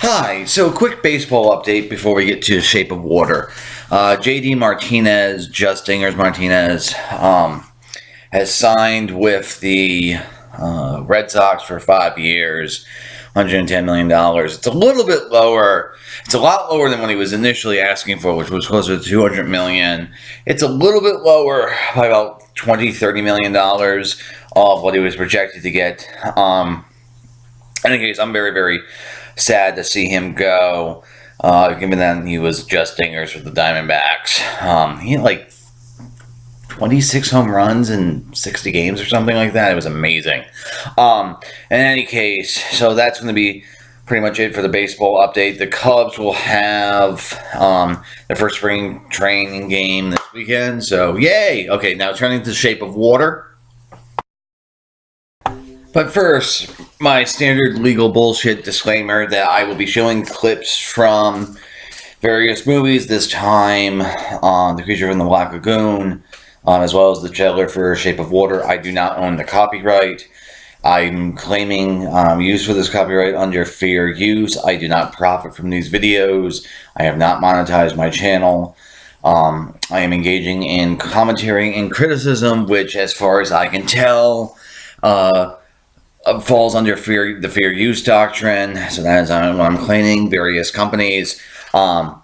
Hi, so quick baseball update before we get to Shape of Water. JD Martinez, Justingers Martinez, has signed with the Red Sox for 5 years, $110 million. It's a little bit lower. It's a lot lower than what he was initially asking for, which was closer to $200 million. It's a little bit lower by about $20-30 million of what he was projected to get. In any case, I'm very, very sad to see him go, given that he was just dingers with the Diamondbacks. He had like 26 home runs in 60 games or something like that. It was amazing. In any case, so that's going to be pretty much it for the baseball update. The Cubs will have their first spring training game this weekend, so yay! Okay, now turning to the Shape of Water. But first, my standard legal bullshit disclaimer that I will be showing clips from various movies, this time The Creature from the Black Lagoon, as well as the trailer for Shape of Water. I do not own the copyright. I'm claiming use for this copyright under fair use. I do not profit from these videos. I have not monetized my channel. I am engaging in commentary and criticism, which, as far as I can tell, falls under the fair use doctrine. So that is what I'm claiming. Various companies. I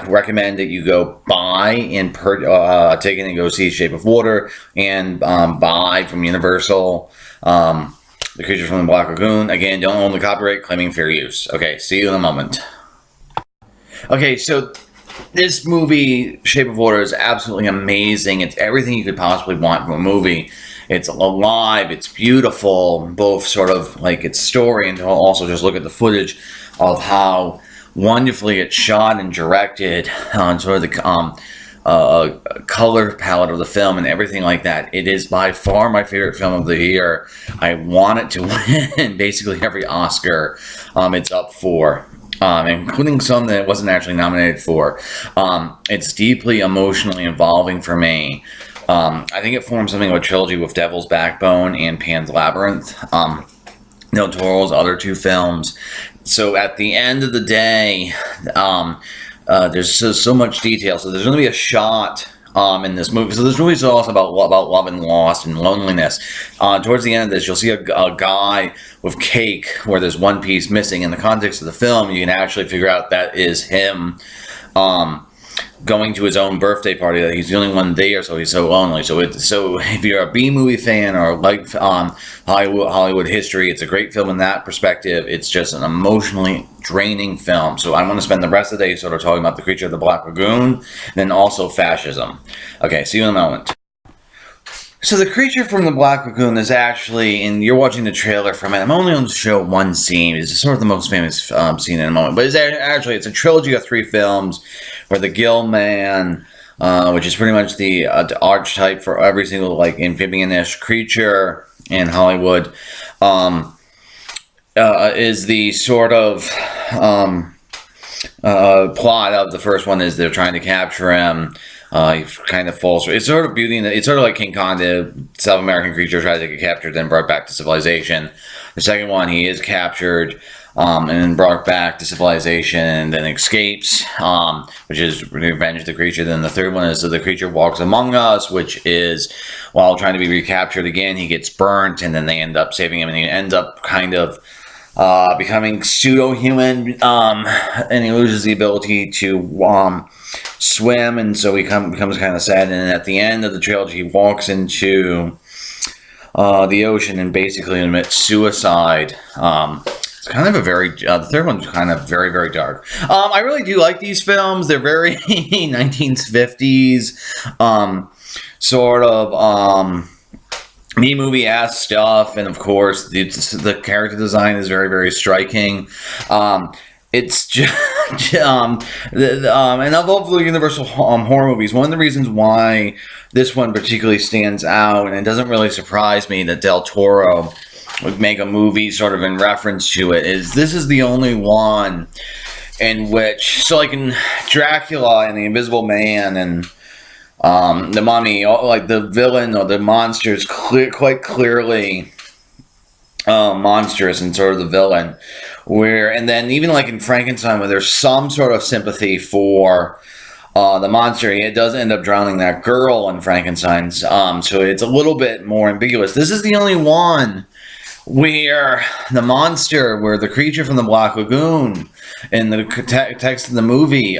recommend that you go buy and take it and go see Shape of Water and buy from Universal The Creature from the Black Lagoon. Again, don't own the copyright, claiming fair use. Okay, see you in a moment. Okay, so this movie, Shape of Water, is absolutely amazing. It's everything you could possibly want from a movie. It's alive, it's beautiful, both sort of like its story, and also just look at the footage of how wonderfully it's shot and directed, on sort of the color palette of the film and everything like that. It is by far my favorite film of the year. I want it to win basically every Oscar it's up for. Including some that it wasn't actually nominated for. It's deeply emotionally involving for me. I think it forms something of a trilogy with Devil's Backbone and Pan's Labyrinth. Del Toro's other two films. So at the end of the day, there's so much detail. So there's going to be a shot in this movie. So this movie is also about love and loss and loneliness. Towards the end of this, you'll see a guy with cake where there's one piece missing. In the context of the film, you can actually figure out that is him going to his own birthday party. That he's the only one there, so he's so lonely. So if you're a B-movie fan or like Hollywood history, it's a great film in that perspective. It's just an emotionally draining film. So I want to spend the rest of the day sort of talking about The Creature of the Black Lagoon, and then also fascism. Okay, see you in a moment. So The Creature from the Black Lagoon is actually, and you're watching the trailer from it, I'm only going to show one scene. It's sort of the most famous scene in a moment. But it's a trilogy of 3 films where the Gill Man, which is pretty much the archetype for every single like amphibian-ish creature in Hollywood, is the sort of plot of the first one is they're trying to capture him. He kind of falls. It's sort of beauty. It's sort of like King Kong, the South American creature, tries to get captured, then brought back to civilization. The second one, he is captured, and then brought back to civilization, and then escapes, which is Revenge of the Creature. Then the third one is The Creature Walks Among Us, which is while trying to be recaptured again, he gets burnt, and then they end up saving him, and he ends up kind of becoming pseudo-human, and he loses the ability to swim, and so he becomes kind of sad. And then at the end of the trilogy, he walks into the ocean and basically admits suicide. It's kind of a very the third one's kind of very, very dark. I really do like these films. They're very 1950s sort of B-movie-ass stuff, and of course the character design is very, very striking. It's just, and of all the Universal horror movies, one of the reasons why this one particularly stands out, and it doesn't really surprise me that Del Toro would make a movie sort of in reference to it, is this is the only one in which, so like in Dracula and the Invisible Man and the Mummy, like the villain or the monster is quite clearly monstrous and sort of the villain. and then even like in Frankenstein, where there's some sort of sympathy for the monster, it does end up drowning that girl in Frankenstein's. So it's a little bit more ambiguous. This is the only one where where the creature from the Black Lagoon in the text of the movie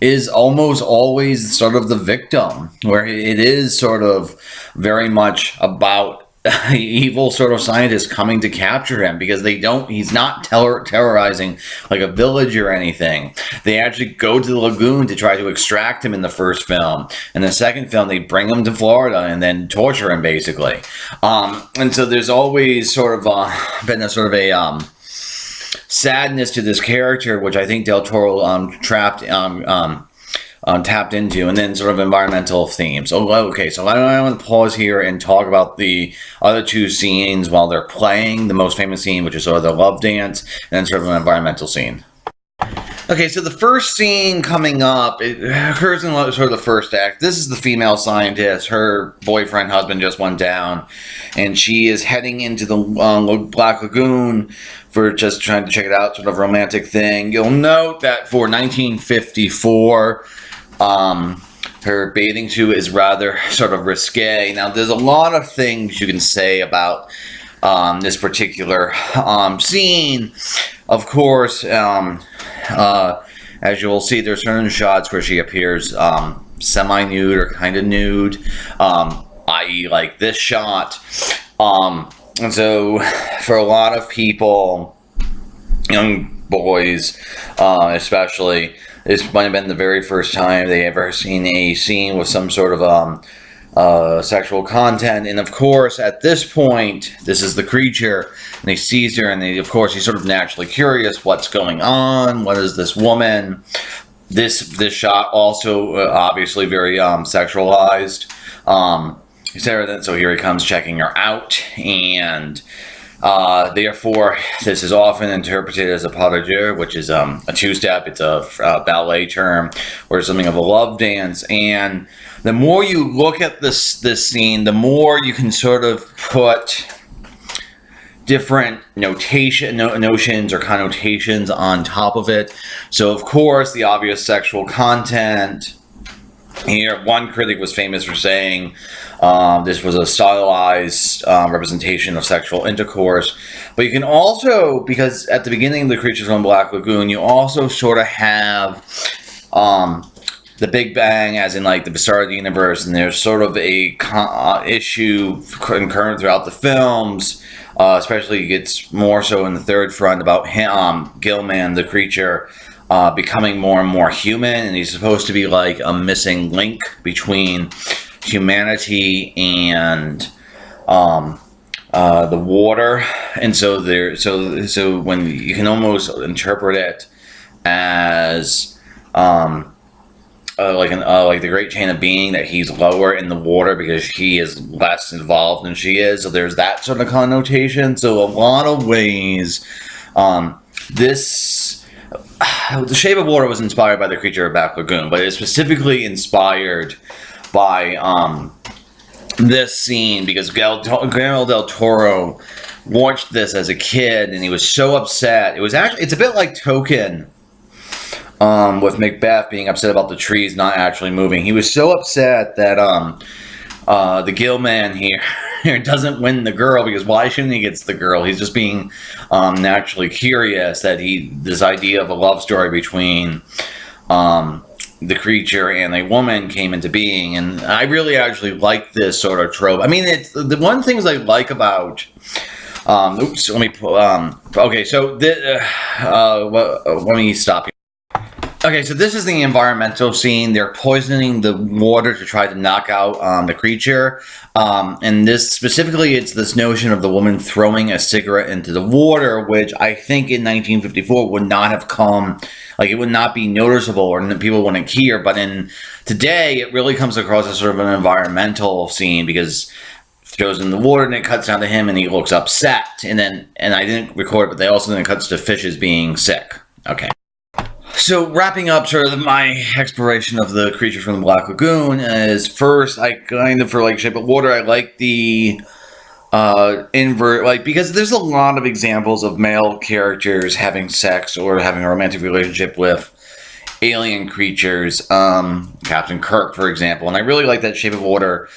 is almost always sort of the victim, where it is sort of very much about evil sort of scientists coming to capture him, because he's not terrorizing like a village or anything. They actually go to the lagoon to try to extract him in the first film. In the second film, they bring him to Florida and then torture him, basically. And so there's always sort of been a sort of a sadness to this character, which I think Del Toro tapped into, and then sort of environmental themes. Okay, so I want to pause here and talk about the other two scenes while they're playing. The most famous scene, which is sort of the love dance, and then sort of an environmental scene. Okay, so the first scene coming up, it occurs in sort of the first act. This is the female scientist. Her boyfriend, husband just went down, and she is heading into the Black Lagoon for just trying to check it out, sort of romantic thing. You'll note that for 1954, her bathing suit is rather sort of risque. Now, there's a lot of things you can say about this particular scene. Of course, as you will see, there's certain shots where she appears semi-nude or kind of nude, i.e. like this shot. And so for a lot of people, young boys especially, this might have been the very first time they ever seen a scene with some sort of sexual content. And of course, at this point, this is the creature, and he sees her, and of course, he's sort of naturally curious. What's going on? What is this woman? This shot also obviously very sexualized. So here he comes checking her out, and therefore, this is often interpreted as a pas de deux, which is a two-step. It's a ballet term, or something of a love dance. And the more you look at this scene, the more you can sort of put different notions or connotations on top of it. So, of course, the obvious sexual content. Here, one critic was famous for saying this was a stylized representation of sexual intercourse. But you can also, because at the beginning of the Creatures from Black Lagoon, you also sort of have the Big Bang, as in like the start of the universe, and there's sort of a issue concurrent throughout the films. Especially, it gets more so in the third front about him, Gilman, the creature, becoming more and more human, and he's supposed to be like a missing link between humanity and the water. And so so when you can almost interpret it as like the Great Chain of Being, that he's lower in the water because he is less involved than she is. So there's that sort of connotation. So a lot of ways, The Shape of Water was inspired by the creature of Black Lagoon, but it's specifically inspired by this scene because Guillermo del Toro watched this as a kid, and he was so upset. It's a bit like Token with Macbeth being upset about the trees not actually moving. He was so upset that the Gill man here doesn't win the girl, because why shouldn't he get the girl? He's just being naturally curious that this idea of a love story between the creature and a woman came into being. And I really actually like this sort of trope. I mean, it's the one things I like about oops, let me pull okay, so let me stop here. Okay, so this is the environmental scene. They're poisoning the water to try to knock out the creature. And this specifically, it's this notion of the woman throwing a cigarette into the water, which I think in 1954 would not have come, like it would not be noticeable or people wouldn't care. But in today, it really comes across as sort of an environmental scene because throws in the water and it cuts down to him and he looks upset. And I didn't record it, but they also then cuts to fishes being sick. Okay. So wrapping up sort of my exploration of the creatures from the Black Lagoon is, first, I kind of, for like Shape of Water, I like the invert, like, because there's a lot of examples of male characters having sex or having a romantic relationship with alien creatures. Captain Kirk, for example, and I really like that Shape of Water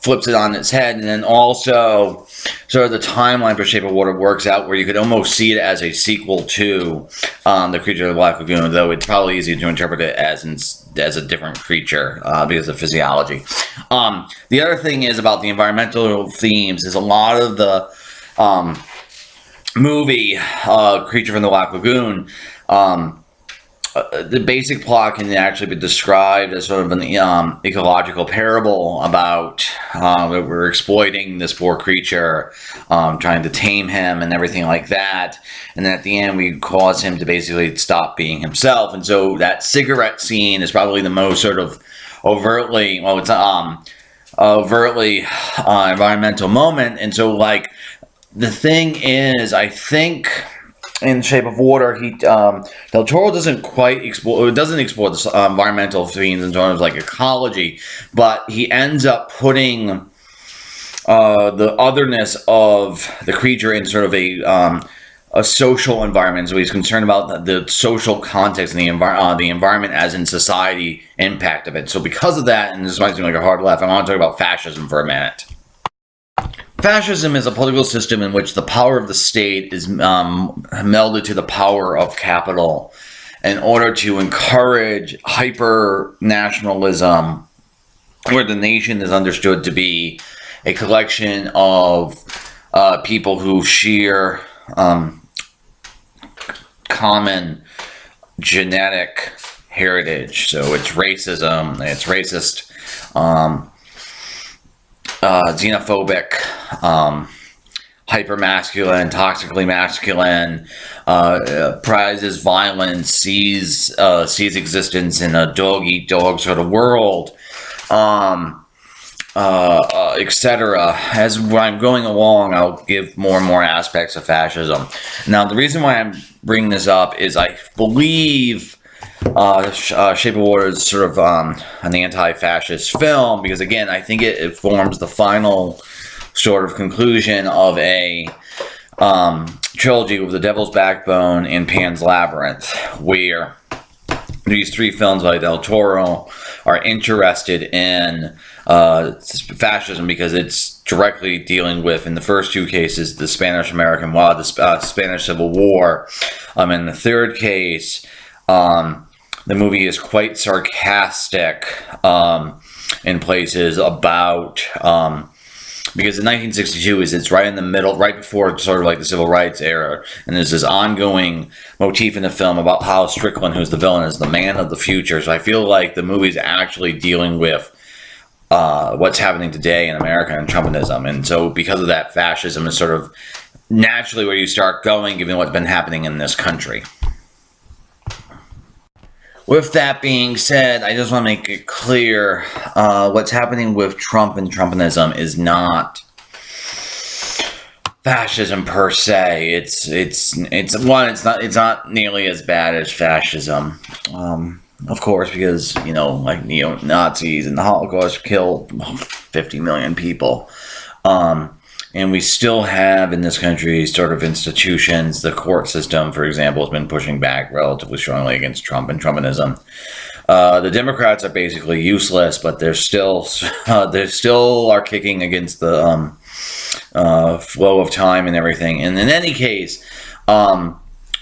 flips it on its head, and then also sort of the timeline for Shape of Water works out where you could almost see it as a sequel to the Creature of the Black Lagoon, though it's probably easy to interpret it as a different creature because of physiology. The other thing is about the environmental themes is a lot of the movie Creature from the Black Lagoon, the basic plot can actually be described as sort of an ecological parable about that we're exploiting this poor creature, trying to tame him and everything like that. And then at the end, we cause him to basically stop being himself. And so that cigarette scene is probably the most sort of overtly, well, it's overtly environmental moment. And so, like, the thing is, I think in Shape of Water, Del Toro doesn't quite explore the environmental themes in terms of like ecology, but he ends up putting the otherness of the creature in sort of a social environment. So he's concerned about the social context and the environment as in society impact of it. So because of that, and this might seem like a hard left, I want to talk about fascism for a minute. Fascism is a political system in which the power of the state is melded to the power of capital in order to encourage hyper-nationalism, where the nation is understood to be a collection of people who share common genetic heritage. So it's racism, it's racist, xenophobic, hyper-masculine, toxically masculine, prizes violence, sees existence in a dog-eat-dog sort of world, etc. As I'm going along, I'll give more and more aspects of fascism. Now, the reason why I'm bringing this up is I believe Shape of Water is sort of an anti-fascist film because, again, I think it forms the final sort of conclusion of a trilogy with The Devil's Backbone and Pan's Labyrinth, where these three films by Del Toro are interested in fascism because it's directly dealing with, in the first two cases, the Spanish-American War, the Spanish Civil War. In the third case, the movie is quite sarcastic in places about, because in 1962 it's right in the middle, right before sort of like the civil rights era, and there's this ongoing motif in the film about how Strickland, who's the villain, is the man of the future. So I feel like the movie's actually dealing with what's happening today in America and Trumpism, and so because of that, fascism is sort of naturally where you start going, given what's been happening in this country. With that being said, I just want to make it clear, what's happening with Trump and Trumpism is not fascism per se. It's not nearly as bad as fascism. Of course, because, like neo-Nazis and the Holocaust killed 50 million people. And we still have in this country sort of institutions. The court system, for example, has been pushing back relatively strongly against Trump and Trumpism. The Democrats are basically useless, but they're still are kicking against the flow of time and everything. And in any case,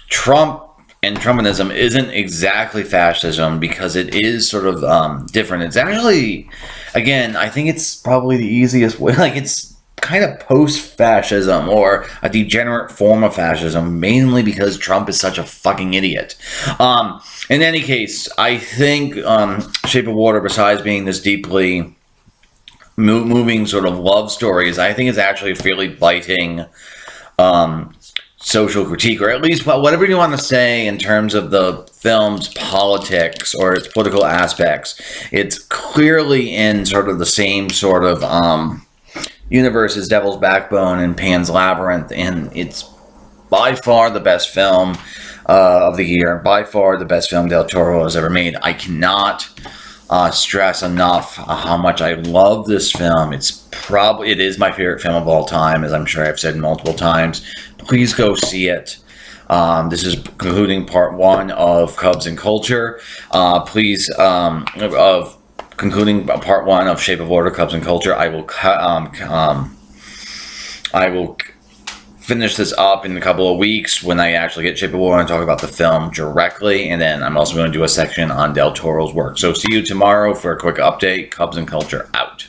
Trump and Trumpism isn't exactly fascism because it is sort of different. It's actually, again, I think it's probably the easiest way. Like, it's kind of post-fascism or a degenerate form of fascism, mainly because Trump is such a fucking idiot. In any case, I think Shape of Water, besides being this deeply moving sort of love stories, I think it's actually a fairly biting social critique, or at least whatever you want to say in terms of the film's politics or its political aspects. It's clearly in sort of the same sort of universe as Devil's Backbone and Pan's Labyrinth, and it's by far the best film of the year, by far the best film Del Toro has ever made. I cannot stress enough how much I love this film. It is my favorite film of all time, as I'm sure I've said multiple times. Please go see it. This is concluding part 1 of Cubs and Culture. Of concluding part 1 of Shape of Water, Cubs and Culture. I will finish this up in a couple of weeks when I actually get Shape of Water and talk about the film directly, and then I'm also going to do a section on Del Toro's work. So see you tomorrow for a quick update. Cubs and Culture out.